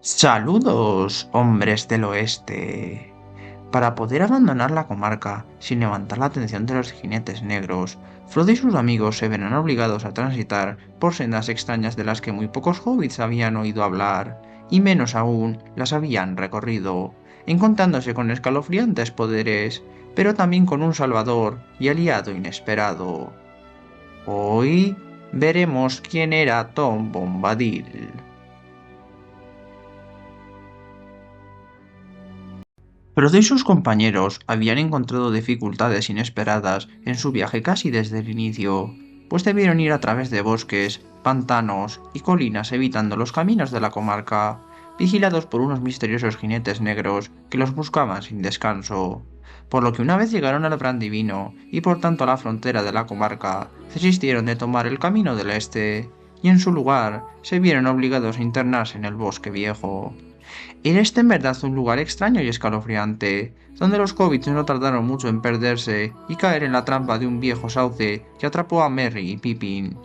Saludos, hombres del oeste. Para poder abandonar la comarca sin levantar la atención de los jinetes negros, Frodo y sus amigos se verán obligados a transitar por sendas extrañas de las que muy pocos hobbits habían oído hablar, y menos aún las habían recorrido, encontrándose con escalofriantes poderes, pero también con un salvador y aliado inesperado. Hoy veremos quién era Tom Bombadil. Frodo y sus compañeros habían encontrado dificultades inesperadas en su viaje casi desde el inicio, pues debieron ir a través de bosques, pantanos y colinas evitando los caminos de la comarca, vigilados por unos misteriosos jinetes negros que los buscaban sin descanso. Por lo que una vez llegaron al Brandivino y por tanto a la frontera de la comarca, desistieron de tomar el camino del este, y en su lugar se vieron obligados a internarse en el bosque viejo. Era este en verdad un lugar extraño y escalofriante, donde los hobbits no tardaron mucho en perderse y caer en la trampa de un viejo sauce que atrapó a Merry y Pippin.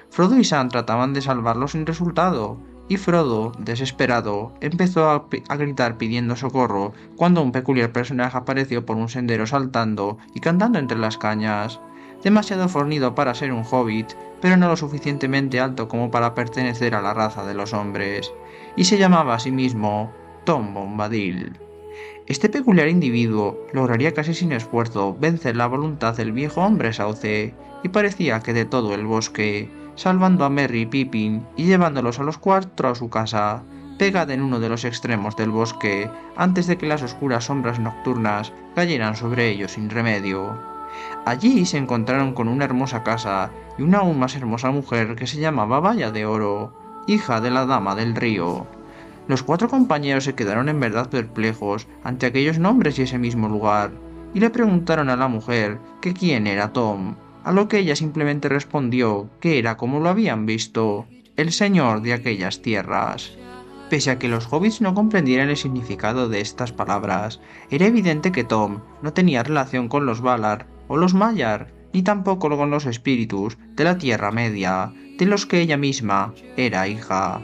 Frodo y Sam trataban de salvarlos sin resultado, y Frodo, desesperado, empezó a gritar pidiendo socorro cuando un peculiar personaje apareció por un sendero saltando y cantando entre las cañas. Demasiado fornido para ser un hobbit, pero no lo suficientemente alto como para pertenecer a la raza de los hombres, y se llamaba a sí mismo Tom Bombadil. Este peculiar individuo lograría casi sin esfuerzo vencer la voluntad del viejo hombre sauce, y parecía que de todo el bosque, salvando a Merry y Pippin y llevándolos a los cuatro a su casa, pegada en uno de los extremos del bosque, antes de que las oscuras sombras nocturnas cayeran sobre ellos sin remedio. Allí se encontraron con una hermosa casa y una aún más hermosa mujer que se llamaba Balla de Oro, hija de la Dama del Río. Los cuatro compañeros se quedaron en verdad perplejos ante aquellos nombres y ese mismo lugar, y le preguntaron a la mujer que quién era Tom, a lo que ella simplemente respondió que era como lo habían visto, el señor de aquellas tierras. Pese a que los hobbits no comprendieran el significado de estas palabras, era evidente que Tom no tenía relación con los Valar o los Maiar, ni tampoco con los espíritus de la Tierra Media, de los que ella misma era hija.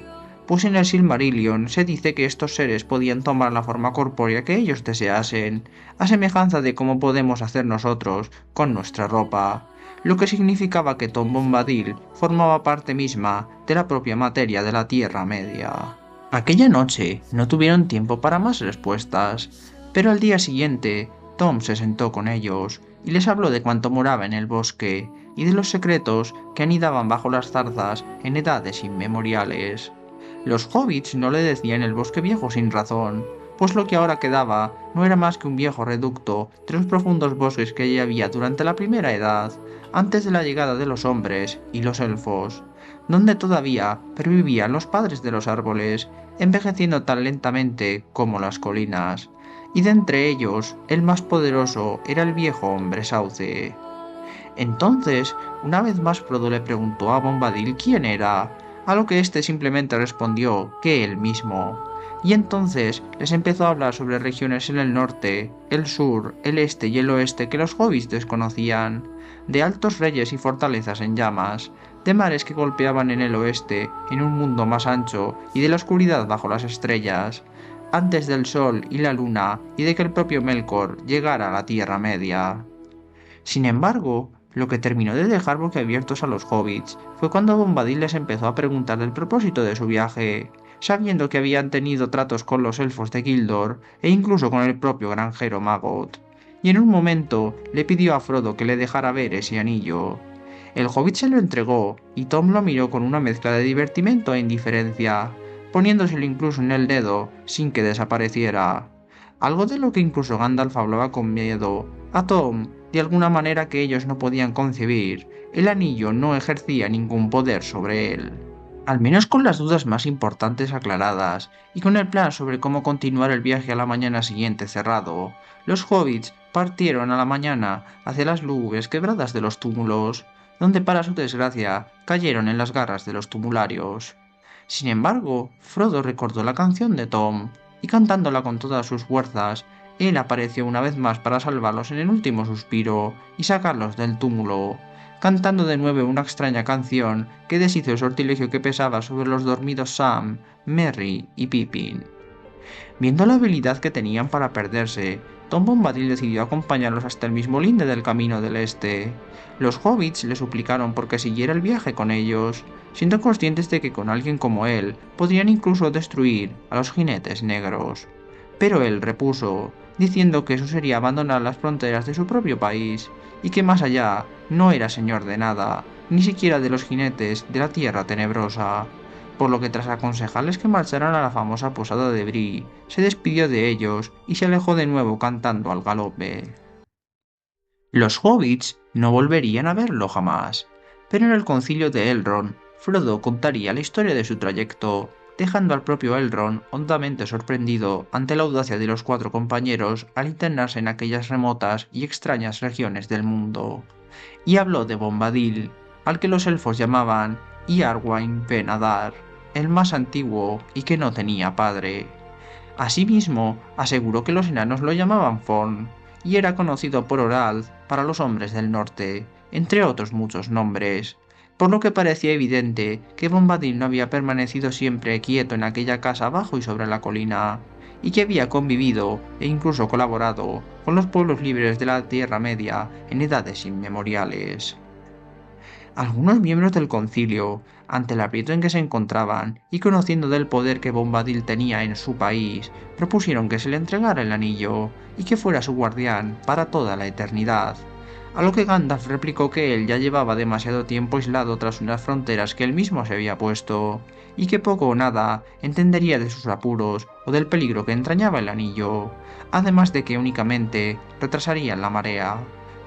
Pues en el Silmarillion se dice que estos seres podían tomar la forma corpórea que ellos deseasen, a semejanza de cómo podemos hacer nosotros con nuestra ropa, lo que significaba que Tom Bombadil formaba parte misma de la propia materia de la Tierra Media. Aquella noche no tuvieron tiempo para más respuestas, pero al día siguiente Tom se sentó con ellos y les habló de cuánto moraba en el bosque y de los secretos que anidaban bajo las zarzas en edades inmemoriales. Los hobbits no le decían el bosque viejo sin razón, pues lo que ahora quedaba no era más que un viejo reducto de los profundos bosques que ya había durante la primera edad, antes de la llegada de los hombres y los elfos, donde todavía pervivían los padres de los árboles, envejeciendo tan lentamente como las colinas, y de entre ellos el más poderoso era el viejo hombre sauce. Entonces, una vez más Frodo le preguntó a Bombadil quién era, a lo que éste simplemente respondió que él mismo. Y entonces les empezó a hablar sobre regiones en el norte, el sur, el este y el oeste que los hobbits desconocían, de altos reyes y fortalezas en llamas, de mares que golpeaban en el oeste en un mundo más ancho y de la oscuridad bajo las estrellas, antes del sol y la luna y de que el propio Melkor llegara a la Tierra Media. Sin embargo, lo que terminó de dejar boquiabiertos a los hobbits fue cuando Bombadil les empezó a preguntar el propósito de su viaje, sabiendo que habían tenido tratos con los elfos de Gildor e incluso con el propio granjero Maggot, y en un momento le pidió a Frodo que le dejara ver ese anillo. El hobbit se lo entregó, y Tom lo miró con una mezcla de divertimento e indiferencia, poniéndoselo incluso en el dedo sin que desapareciera. Algo de lo que incluso Gandalf hablaba con miedo. A Tom, de alguna manera que ellos no podían concebir, el anillo no ejercía ningún poder sobre él. Al menos con las dudas más importantes aclaradas, y con el plan sobre cómo continuar el viaje a la mañana siguiente cerrado, los hobbits partieron a la mañana hacia las lúgubres quebradas de los túmulos, donde para su desgracia cayeron en las garras de los tumularios. Sin embargo, Frodo recordó la canción de Tom, y cantándola con todas sus fuerzas, él apareció una vez más para salvarlos en el último suspiro y sacarlos del túmulo, cantando de nuevo una extraña canción que deshizo el sortilegio que pesaba sobre los dormidos Sam, Merry y Pippin. Viendo la habilidad que tenían para perderse, Tom Bombadil decidió acompañarlos hasta el mismo linde del Camino del Este. Los hobbits le suplicaron porque siguiera el viaje con ellos, siendo conscientes de que con alguien como él podrían incluso destruir a los jinetes negros. Pero él repuso, diciendo que eso sería abandonar las fronteras de su propio país, y que más allá no era señor de nada, ni siquiera de los jinetes de la Tierra Tenebrosa, por lo que tras aconsejarles que marcharan a la famosa posada de Bree, se despidió de ellos y se alejó de nuevo cantando al galope. Los hobbits no volverían a verlo jamás, pero en el concilio de Elrond, Frodo contaría la historia de su trayecto, dejando al propio Elrond hondamente sorprendido ante la audacia de los cuatro compañeros al internarse en aquellas remotas y extrañas regiones del mundo. Y habló de Bombadil, al que los elfos llamaban Iarwain Ben-Adar, el más antiguo y que no tenía padre. Asimismo, aseguró que los enanos lo llamaban Forn, y era conocido por Orald para los hombres del norte, entre otros muchos nombres, por lo que parecía evidente que Bombadil no había permanecido siempre quieto en aquella casa abajo y sobre la colina, y que había convivido e incluso colaborado con los pueblos libres de la Tierra Media en edades inmemoriales. Algunos miembros del concilio, ante el aprieto en que se encontraban y conociendo del poder que Bombadil tenía en su país, propusieron que se le entregara el anillo y que fuera su guardián para toda la eternidad, a lo que Gandalf replicó que él ya llevaba demasiado tiempo aislado tras unas fronteras que él mismo se había puesto, y que poco o nada entendería de sus apuros o del peligro que entrañaba el anillo, además de que únicamente retrasarían la marea,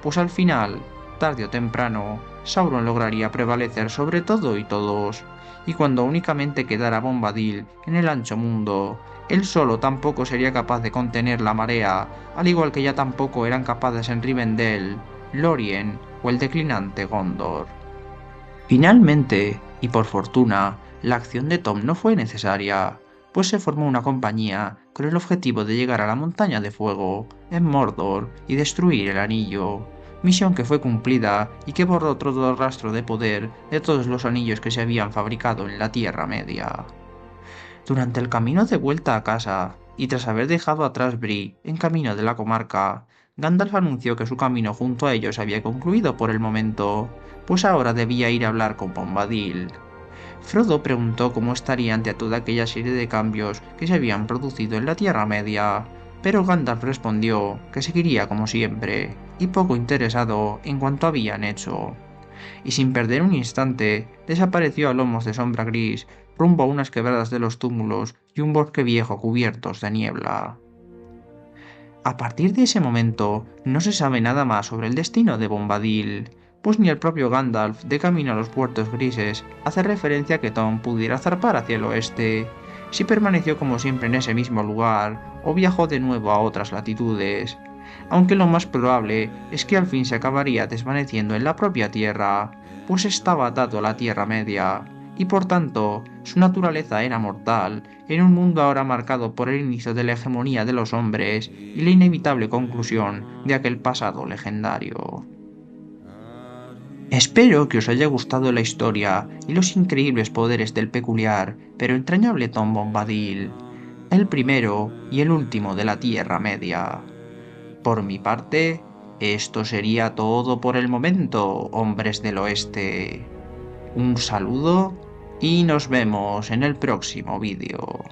pues al final, tarde o temprano, Sauron lograría prevalecer sobre todo y todos, y cuando únicamente quedara Bombadil en el ancho mundo, él solo tampoco sería capaz de contener la marea, al igual que ya tampoco eran capaces en Rivendell, Lórien o el declinante Gondor. Finalmente, y por fortuna, la acción de Tom no fue necesaria, pues se formó una compañía con el objetivo de llegar a la Montaña de Fuego, en Mordor, y destruir el anillo, misión que fue cumplida y que borró todo rastro de poder de todos los anillos que se habían fabricado en la Tierra Media. Durante el camino de vuelta a casa, y tras haber dejado atrás Bree en camino de la comarca, Gandalf anunció que su camino junto a ellos había concluido por el momento, pues ahora debía ir a hablar con Bombadil. Frodo preguntó cómo estaría ante toda aquella serie de cambios que se habían producido en la Tierra Media, pero Gandalf respondió que seguiría como siempre, y poco interesado en cuanto habían hecho. Y sin perder un instante, desapareció a lomos de sombra gris, rumbo a unas quebradas de los túmulos y un bosque viejo cubiertos de niebla. A partir de ese momento, no se sabe nada más sobre el destino de Bombadil, pues ni el propio Gandalf, de camino a los puertos grises, hace referencia a que Tom pudiera zarpar hacia el oeste, si permaneció como siempre en ese mismo lugar, o viajó de nuevo a otras latitudes, aunque lo más probable es que al fin se acabaría desvaneciendo en la propia Tierra, pues estaba atado a la Tierra Media, y por tanto su naturaleza era mortal, en un mundo ahora marcado por el inicio de la hegemonía de los hombres y la inevitable conclusión de aquel pasado legendario. Espero que os haya gustado la historia y los increíbles poderes del peculiar pero entrañable Tom Bombadil, el primero y el último de la Tierra Media. Por mi parte, esto sería todo por el momento, hombres del oeste. Un saludo y nos vemos en el próximo vídeo.